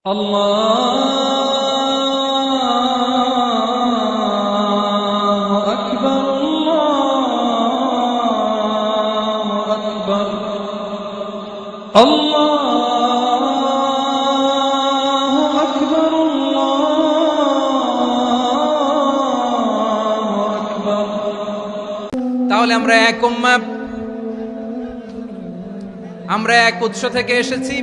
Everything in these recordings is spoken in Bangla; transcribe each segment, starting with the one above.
আল্লাহু আকবার, আল্লাহু আকবার, আল্লাহু আকবার, আল্লাহু আকবার। তাহলে আমরা এক উম্মাহ, আমরা এক উৎস থেকে এসেছি,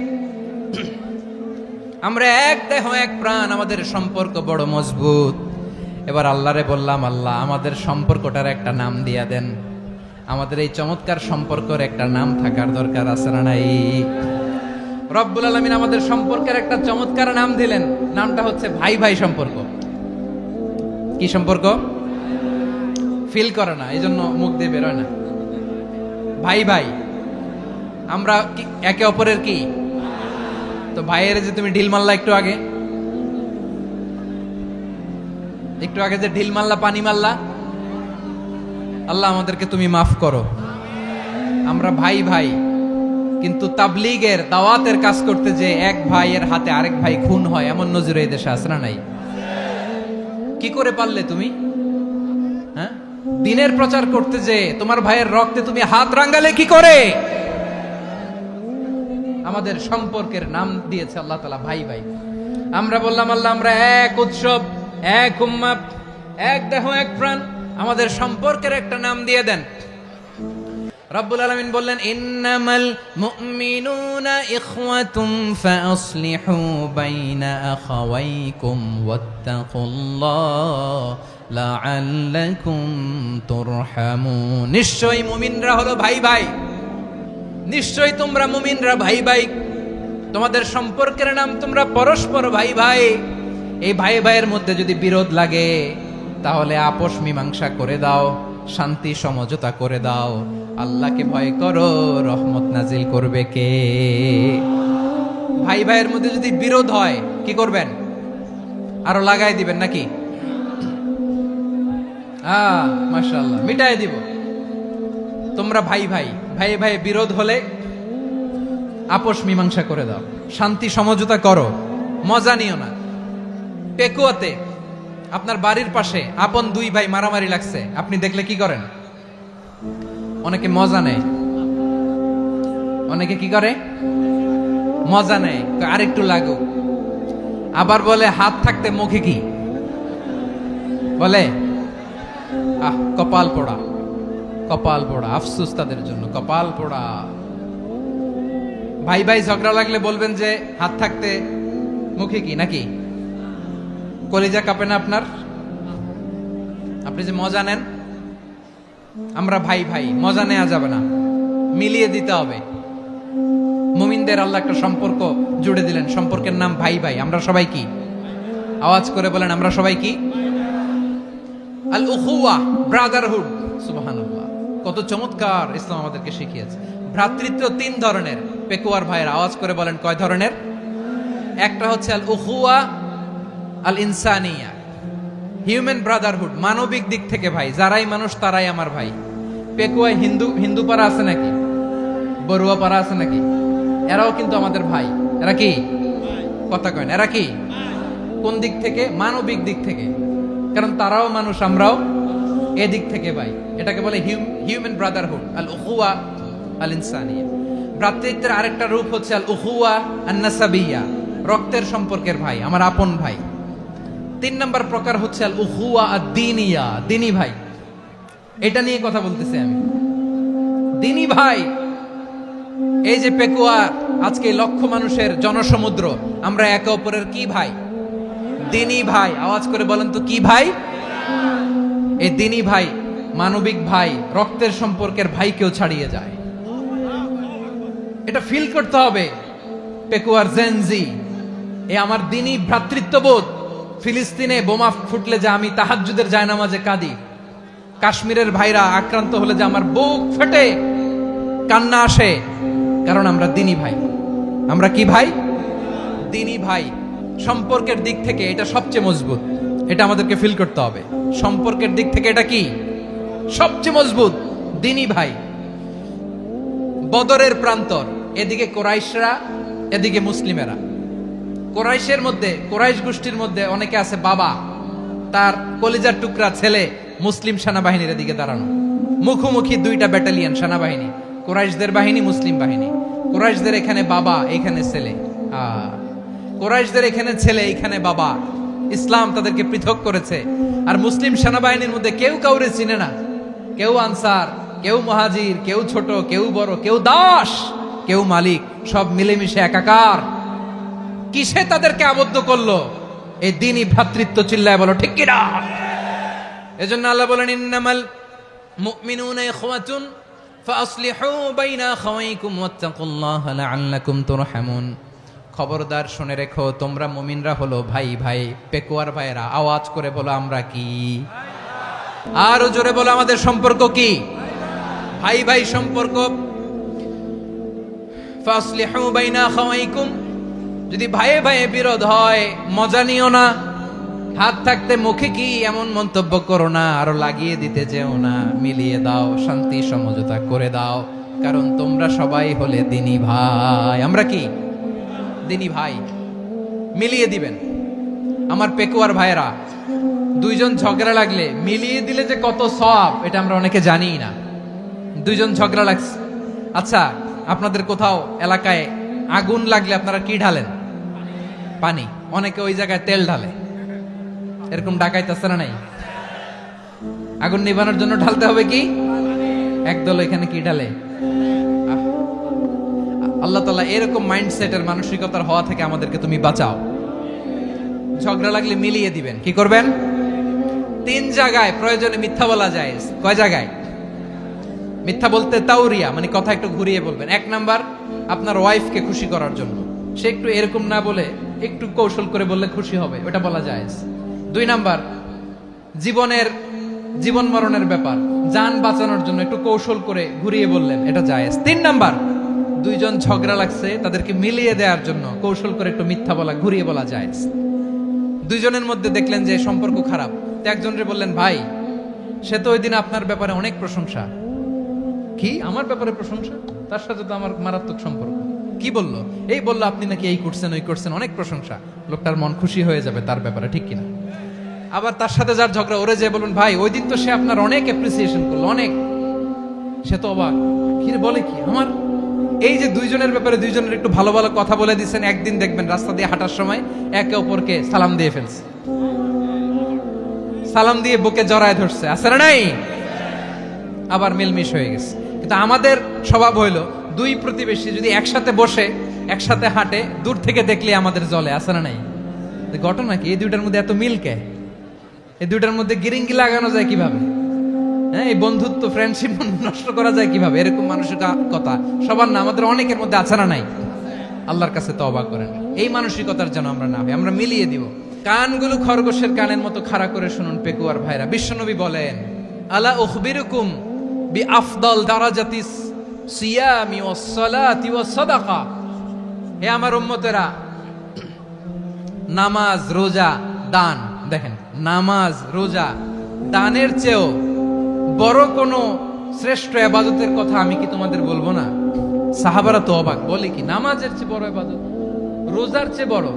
আমরা এক দেহ এক প্রাণ, আমাদের সম্পর্ক বড় মজবুত। এবার আল্লাহরে বললাম, আল্লাহ আমাদের সম্পর্কটার একটা নাম দিয়া দেন। আমাদের এই চমৎকার সম্পর্কের একটা নাম থাকার দরকার আছে না নাই? রব্বুল আলামিন আমাদের সম্পর্কের একটা চমৎকার নাম দিলেন। নামটা হচ্ছে ভাই ভাই সম্পর্ক। কি সম্পর্ক? ফিল করে না, এই জন্য মুখ দিয়ে বেরোয় না। ভাই ভাই, আমরা একে অপরের কি? তো ভাইয়ের যে তুমি ঢিল মারলা একটু আগে যে ঢিল মারলা, পানি মারলা, আল্লাহ আমাদেরকে তুমি মাফ করো। আমরা ভাই ভাই, কিন্তু তাবলীগের দাওয়াতের কাজ করতে যে এক ভাইয়ের হাতে আরেক ভাই খুন হয়, এমন নজির এই দেশে আছে না নাই? কি করে পারলে তুমি? হ্যাঁ, দিনের প্রচার করতে যে তোমার ভাইয়ের রক্তে তুমি হাত রাঙ্গালে কি করে? আমাদের সম্পর্কের নাম দিয়েছে আল্লাহ তাআলা ভাই ভাই। আমরা বললাম, আল্লাহ আমরা এক উৎসব, এক উম্মাহ, এক দেহ এক প্রাণ, আমাদের সম্পর্কের একটা নাম দিয়ে দেন। রব্বুল আলামিন বললেন, ইন্নামাল মুমিনুনা ইখওয়াতুম ফাসলিহু বাইনা আখাওয়াইকুম ওয়াত্তাকুল্লাহ লাআল্লাকুম তুরহামুন। নিশ্চয়ই মুমিনরা হলো ভাই ভাই, নিশ্চয়ই তোমরা মুমিনরা ভাই ভাই, তোমাদের সম্পর্কের নাম তোমরা পরস্পর ভাই ভাই। এই ভাই ভাইয়ের মধ্যে যদি বিরোধ লাগে তাহলে আপোষ মীমাংসা করে দাও, শান্তি সমঝোতা করে দাও। আল্লাহকে ভয় করো, রহমত নাজিল করবে কে? ভাই ভাইয়ের মধ্যে যদি বিরোধ হয় কি করবেন? আরো লাগাই দিবেন নাকি? মাশাআল্লাহ, মিটাই দিব। তোমরা ভাই ভাই, ভাই ভাই বিরোধ হলে আপোষ মীমাংসা করে দাও, শান্তি সমঝোতা করো, মজা নিও না। পেকুয়াতে আপনার বাড়ির পাশে আপন দুই ভাই মারামারি লাগছে, আপনি দেখলে কি করেন? অনেকে মজা নেয়। অনেকে কি করে? মজা নেয়, আরেকটু লাগুক। আবার বলে হাত থাকতে মুখে কি বলে? কপাল পোড়া, কপাল পোড়া। আফসোস তাদের জন্য, কপাল পোড়া। ভাই ভাই ঝগড়া লাগলে বলবেন যে হাত থাকতে মুখে কি, নাকি? কলিজা কাঁপে না আপনার? আপনি যে মজা নেন। আমরা ভাই ভাই, মজা নেওয়া যাবে না, মিলিয়ে দিতে হবে। মুমিনদের আল্লাহ একটা সম্পর্ক জুড়ে দিলেন, সম্পর্কের নাম ভাই ভাই। আমরা সবাই কি? আওয়াজ করে বলেন, আমরা সবাই কি? আল উখুওয়া, ব্রাদারহুড। সুবহানাল্লাহ, কত চমৎকার ইসলাম আমাদেরকে শিখিয়েছে। ভ্রাতৃত্ব তিন ধরনের। পেকুয়ার ভাইয়ের আওয়াজ করে বলেন, কয় ধরনের? একটা হচ্ছে আল উখুওয়া আল ইনসানিয়া, হিউম্যান ব্রাদারহুড, মানবিক দিক থেকে ভাই, যারাই মানুষ তারাই আমার ভাই। পেকুয়ায় হিন্দু পাড়া আছে নাকি? বড়ুয়া পাড়া আছে নাকি? এরাও কিন্তু আমাদের ভাই। এরা কি? কথা কয় না, এরা কি? কোন দিক থেকে? মানবিক দিক থেকে, কারণ তারাও মানুষ, আমরাও এদিক থেকে ভাই। এটাকে বলে হিউম্যান ব্রাদারহুড, আল উখুওয়া আল ইনসানিয়া। ভ্রাতৃত্বের আরেকটা রূপ হচ্ছে আল উখুওয়া আন নাসাবিয়া, রক্তের সম্পর্কের ভাই, আমার আপন ভাই। তিন নম্বর প্রকার হচ্ছে আল উখুওয়া আদ দীনিয়া, দিনী ভাই। এটা নিয়ে কথা বলতেছি আমি, দিনী ভাই। এই যে পেকুয়া, আজকে লক্ষ মানুষের জনসমুদ্র, আমরা একে অপরের কি ভাই? দিনী ভাই। আওয়াজ করে বলেন তো, কি ভাই? এই দিনী ভাই, মানবিক ভাই, রক্তের সম্পর্কের ভাইকেও ছাড়িয়ে যায়। এটা ফিল করতে হবে। পেকুয়ার জেনজি, এ আমার দিনী ভ্রাতৃত্ববোধ। ফিলিস্তিনে বোমা ফুটলে যে আমি তাহাজ্জুদের জায়নামাজে কাঁদি, কাশ্মীরের ভাইরা আক্রান্ত হলে যে আমার বুক ফেটে কান্না আসে, কারণ আমরা দিনী ভাই। আমরা কি ভাই? দিনী ভাই। সম্পর্কের দিক থেকে এটা সবচেয়ে মজবুত, এটা আমাদেরকে ফিল করতে হবে। সম্পর্কের দিক থেকে এটা কি? সবচেয়ে মজবুত, দিনী ভাই। বদরের প্রান্তর, এদিকে কোরাইশরা, এদিকে মুসলিমেরা। কোরাইশের মধ্যে, কোরাইশ গোষ্ঠীর মধ্যে অনেকে আছে বাবা, তার কলিজার টুকরা ছেলে মুসলিম সেনাবাহিনীর দিকে দাঁড়ানো, মুখোমুখি দুইটা ব্যাটালিয়ন সেনাবাহিনী, কোরাইশদের বাহিনী, মুসলিম বাহিনী। কোরাইশদের এখানে বাবা, এখানে ছেলে। কোরাইশদের এখানে ছেলে, এখানে বাবা। ইসলাম তাদেরকে পৃথক করেছে। আর মুসলিম সেনাবাহিনীর মধ্যে কেউ কাউরে চিনে না, কেউ আনসার, কেউ মুহাজির, কেউ ছোট, কেউ বড়, কেউ দাস, কেউ মালিক, সব মিলেমিশে একাকার। কিসে তাদেরকে আবদ্ধ করলো? এই দ্বীনি ভ্রাতৃত্ব। চিল্লায় বলো ঠিক কিনা? এজন্য আল্লাহ বলেন, ইন্নামাল মুমিনুনা ইখওয়াতুন ফাসলিহু বাইনা আখাওয়াইকুম ওয়াত্তাকুল্লাহা লাআল্লাকুম তুরহামুন। খবরদার শুনে রেখো, তোমরা মুমিনরা হলো ভাই ভাই। পেকুয়ার ভাইরা আওয়াজ করে বলো আমরা কি? আরো জোরে বলো আমাদের সম্পর্ক কি? ভাই ভাই সম্পর্ক। ফাসলিহু বাইনা আখাওয়াইকুম। যদি ভাইয়ে ভাইয়ে বিরোধ হয় মজা নিও না। হাত থাকতে মুখে কি এমন মন্তব্য করো না, আরো লাগিয়ে দিতে যেও না। মিলিয়ে দাও, শান্তি সমঝোতা করে দাও, কারণ তোমরা সবাই হলে দ্বীনি ভাই। আমরা কি? দ্বীনি ভাই। মিলিয়ে দিবেন। আমার পেকুয়ার ভাইয়েরা, দুইজন ঝগড়া লাগলে মিলিয়ে দিলে যে কত সওয়াব, এটা আমরা অনেকে জানি না। দুইজন ঝগড়া লাগছে, আচ্ছা আপনাদের কোথাও এলাকায় আগুন লাগলে আপনারা কি ঢালেন? পানি। অনেকে ওই জায়গায় তেল ঢালে। এরকম ডাকাইতেছে না নাই? আগুন নিভানোর জন্য ঢালতে হবে কি? একদল এখানে কি ঢালে? আল্লাহ তাআলা এরকম মাইন্ডসেটের মানসিকতার হওয়া থেকে আমাদেরকে তুমি বাঁচাও। ঝগড়া লাগলে মিলিয়ে দিবেন। কি করবেন? 3 জায়গায় প্রয়োজনে মিথ্যা বলা যায়। কয় জায়গায় মিথ্যা বলতে? তাওরিয়া, মানে কথা একটু ঘুরিয়ে বলবেন। 1 নাম্বার, আপনার ওয়াইফকে খুশি করার জন্য। সে একটু এরকম না বলে একটু কৌশল করে বললে খুশি হবে, ওটা বলা যায়। 2 নাম্বার, জীবন মরণের ব্যাপার, জান বাঁচানোর জন্য একটু কৌশল করে ঘুরিয়ে বললেন, এটা জায়েজ। 3 নাম্বার, দুইজন ঝগড়া লাগছে তাদেরকে মিলিয়ে দেওয়ার জন্য কৌশল করে একটু মিথ্যা বলা, ঘুরিয়ে বলা জায়েজ। দুইজনের মধ্যে দেখলেন যে সম্পর্ক খারাপ, তো একজনরে বললেন, ভাই সে তো ওই দিন আপনার ব্যাপারে অনেক প্রশংসা। কি? আমার ব্যাপারে প্রশংসা? তার সাথে তো আমার মারাত্মক সম্পর্ক। কি বললো? এই বললো আপনি নাকি এই করছেন ওই করছেন, অনেক প্রশংসা। লোকটার মন খুশি হয়ে যাবে তার ব্যাপারে, ঠিক কিনা? আবার তার সাথে যার ঝগড়া, ওরে যে বলুন, ভাই ওই দিন তো সে আপনার অনেক অ্যাপ্রিসিয়েশন করলো, অনেক। সে তো অবাক, কি রে বলে কি? আমার এই যে দুইজনের ব্যাপারে দুইজনের একটু ভালো ভালো কথা বলে দিচ্ছেন, একদিন দেখবেন রাস্তা দিয়ে হাঁটার সময় একে অপরকে সালাম দিয়ে ফেলছে, সালাম দিয়ে বুকে জড়ায় ধরছে, আছে না নাই? আবার মিলমিশ হয়ে গেছে। কিন্তু আমাদের স্বভাব হইলো, দুই প্রতিবেশী যদি একসাথে বসে একসাথে হাঁটে, দূর থেকে দেখলে আমাদের জলে, আছে না নাই? ঘটনা কি? এই দুইটার মধ্যে এত মিল কে? এই দুইটার মধ্যে গিরিঙ্গি লাগানো যায় কিভাবে? হ্যাঁ, এই বন্ধুত্ব, ফ্রেন্ডশিপ নষ্ট করা যায় কিভাবে? এরকম মানসিকতা সবার না, আমাদের অনেকের মধ্যে আছে না নাই? আল্লাহর কাছে তওবা করেন, এই মানসিকতার যেন আমরা না হই। আমরা মিলিয়ে দিব। কানগুলো খরগোশের কানের মতো খাড়া করে শুনুন পেকুয়ার ভাইরা। বিশ্বনবী বলেন, আলা উখবিরুকুম বি আফদাল দারাজাতিস সিয়ামি ওয়াস সালাতি ওয়াস সাদাকা। হে আমার উম্মতেরা, নামাজ, রোজা, দান, দেখেন নামাজ, রোজা, দানের চেয়েও বড় কোন শ্রেষ্ঠ ইবাদতের কথা আমি কি তোমাদের বলবো না? সাহাবারা তো অবাক, বলে কি নামাজের চেয়ে বড় ইবাদত, রোজার চেয়ে বড়,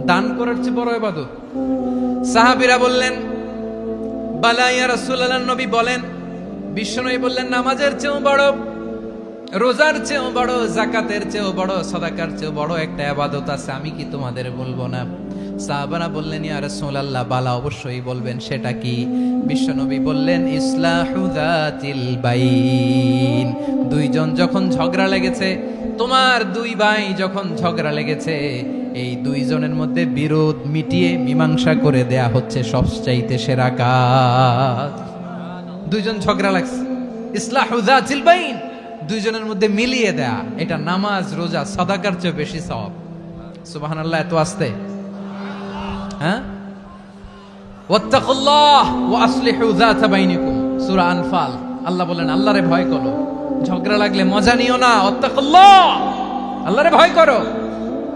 দান করার চেয়ে বড় ইবাদত? সাহাবীরা বললেন, বালা ইয়া রাসূলুল্লাহ। নবী বলেন, বিশ্বনবী বললেন, নামাজের চেয়েও বড়, রোজার চেয়েও বড়, যাকাতের চেয়েও বড়, সাদাকার চেয়েও বড় একটা ইবাদত আছে, আমি কি তোমাদের বলবো না? সাহাবারা বললেন, ইয়া রাসূলুল্লাহ, বালা অবশ্যই বলবেন, সেটা কি? বিশ্বনবী বললেন, ইসলাহু যাতিল বাইন। দুইজন যখন ঝগড়া লেগেছে, তোমার দুই ভাই যখন ঝগড়া লেগেছে, এই দুইজনের মধ্যে বিরোধ মিটিয়ে মীমাংসা করে দেয়া হচ্ছে সবচাইতে সেরা কাজ। দুইজন ঝগড়া লাগছে, ইসলাহু যাতিল বাইন, দুইজনের মধ্যে মিলিয়ে দেয়া, এটা নামাজ, রোজা, সাদাকার চেয়ে বেশি সওয়াব। সুবহানাল্লাহ, এত আস্তে? হ্যাঁ, ওয়াত্তাকুল্লাহ ওয়া আসলিহু যাতা বাইনিকুম, সূরা আনফাল। আল্লাহ বলেন, আল্লাহরে ভয় করো, ঝগড়া লাগলে মজা নিও না। ওয়াত্তাকুল্লাহ, আল্লাহরে ভয় করো।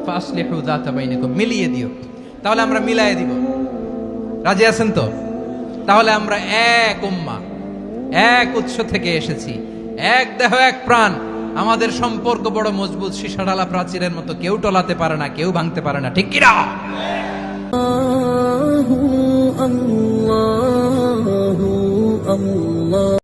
ফাসলিহু যাতা বাইনিকুম, মিলিয়ে দিও। তাহলে আমরা মিলায়ে দিব। রাজি আছেন তো? তাহলে আমরা এক উম্মাহ, এক উৎস থেকে এসেছি, এক দেহ এক প্রাণ। আমাদের সম্পর্ক বড় মজবুত, সীসাডালা প্রাচীরের মতো, কেউ টলাতে পারে না, কেউ ভাঙতে পারে না, ঠিক কিনা? الله الله